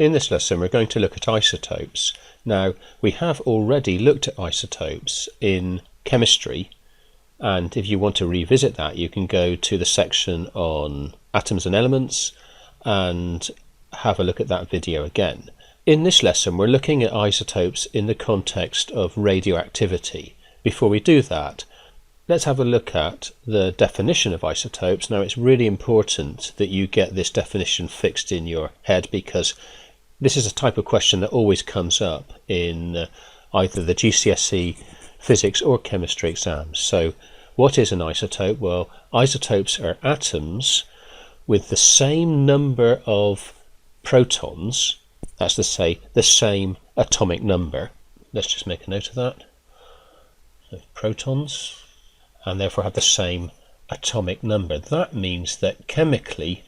In this lesson we're going to look at isotopes. Now we have already looked at isotopes in chemistry, and if you want to revisit that you can go to the section on atoms and elements and have a look at that video again. In this lesson we're looking at isotopes in the context of radioactivity. Before we do that, let's have a look at the definition of isotopes. Now it's really important that you get this definition fixed in your head, because this is a type of question that always comes up in either the GCSE physics or chemistry exams. So what is an isotope? Well, isotopes are atoms with the same number of protons, that's to say the same atomic number. Let's just make a note of that. So protons, and therefore have the same atomic number. That means that chemically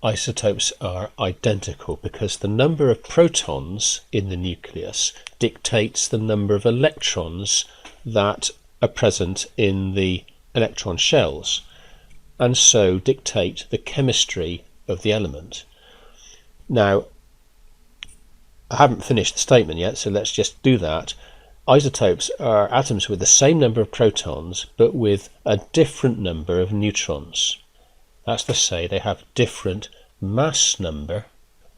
isotopes are identical, because the number of protons in the nucleus dictates the number of electrons that are present in the electron shells, and so dictate the chemistry of the element. Now, I haven't finished the statement yet, so let's just do that. Isotopes are atoms with the same number of protons but with a different number of neutrons. That's to say they have different mass number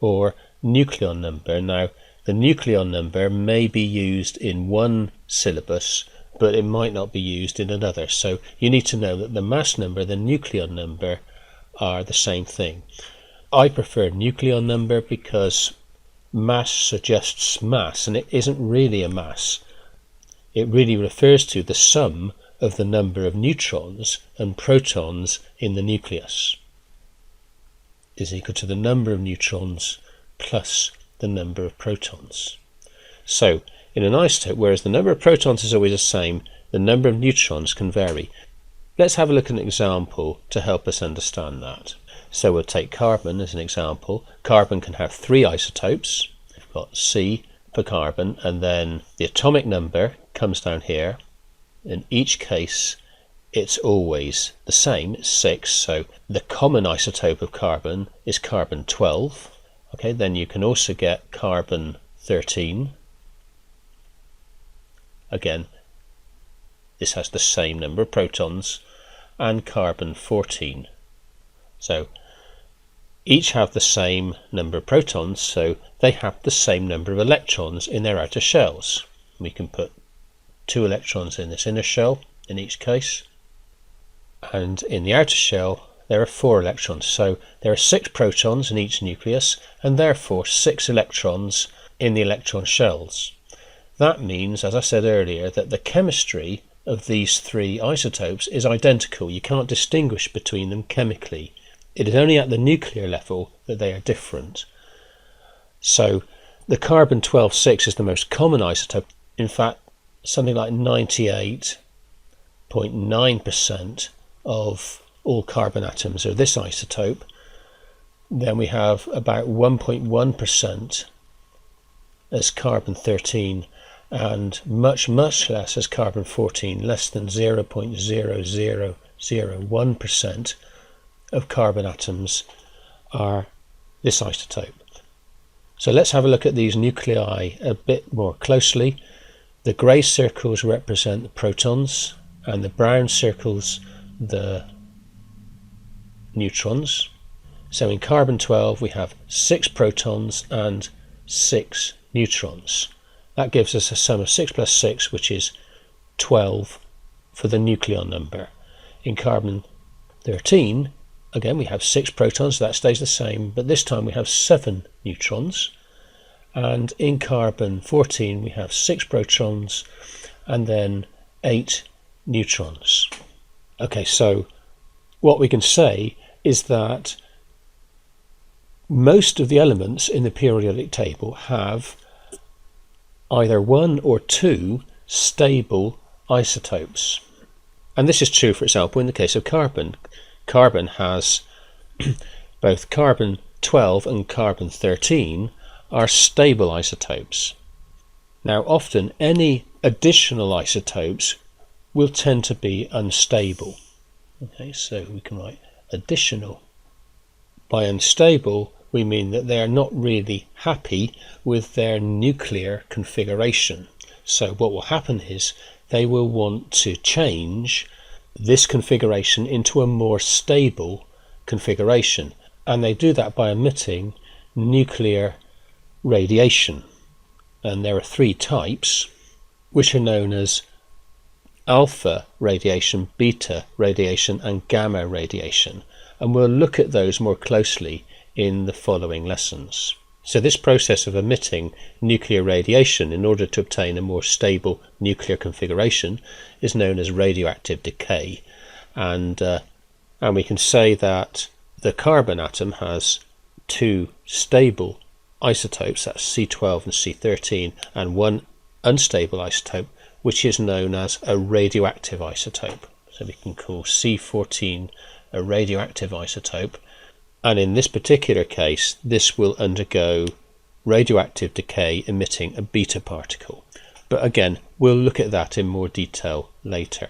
or nucleon number. Now the nucleon number may be used in one syllabus but it might not be used in another, so you need to know that the mass number and the nucleon number are the same thing. I prefer nucleon number because mass suggests mass, and it isn't really a mass. It really refers to the sum of the number of neutrons and protons in the nucleus is equal to the number of neutrons plus the number of protons. So in an isotope, whereas the number of protons is always the same, the number of neutrons can vary. Let's have a look at an example to help us understand that. So we'll take carbon as an example. Carbon can have three isotopes. We've got C for carbon, and then the atomic number comes down here. In each case it's always the same, it's 6, so the common isotope of carbon is carbon 12. Okay, then you can also get carbon 13. Again, this has the same number of protons, and carbon 14. So each have the same number of protons, so they have the same number of electrons in their outer shells. We can put 2 electrons in this inner shell in each case, and in the outer shell there are 4 electrons, so there are 6 protons in each nucleus and therefore 6 electrons in the electron shells. That means, as I said earlier, that the chemistry of these 3 isotopes is identical. You can't distinguish between them chemically. It is only at the nuclear level that they are different. So the carbon 12-6 is the most common isotope. In fact, something like 98.9% of all carbon atoms are this isotope. Then we have about 1.1% as carbon 13, and much less as carbon 14, less than 0.0001% of carbon atoms are this isotope. So let's have a look at these nuclei a bit more closely. The grey circles represent the protons and the brown circles the neutrons. So in carbon 12 we have 6 protons and 6 neutrons. That gives us a sum of 6 plus 6, which is 12 for the nucleon number. In carbon 13, again we have 6 protons, so that stays the same, but this time we have 7 neutrons. And in carbon 14 we have 6 protons and then 8 neutrons. Okay, so what we can say is that most of the elements in the periodic table have either 1 or 2 stable isotopes. And this is true, for example, in the case of carbon. Carbon has both carbon 12 and carbon 13 are stable isotopes. Now often any additional isotopes will tend to be unstable. Okay, so we can write additional. By unstable we mean that they are not really happy with their nuclear configuration. So what will happen is they will want to change this configuration into a more stable configuration, and they do that by emitting nuclear radiation. And there are three types, which are known as alpha radiation, beta radiation, and gamma radiation, and we'll look at those more closely in the following lessons. So this process of emitting nuclear radiation in order to obtain a more stable nuclear configuration is known as radioactive decay, and we can say that the carbon atom has two stable isotopes, that's C12 and C13, and one unstable isotope, which is known as a radioactive isotope. So we can call C14 a radioactive isotope, and in this particular case this will undergo radioactive decay emitting a beta particle. But again, we'll look at that in more detail later.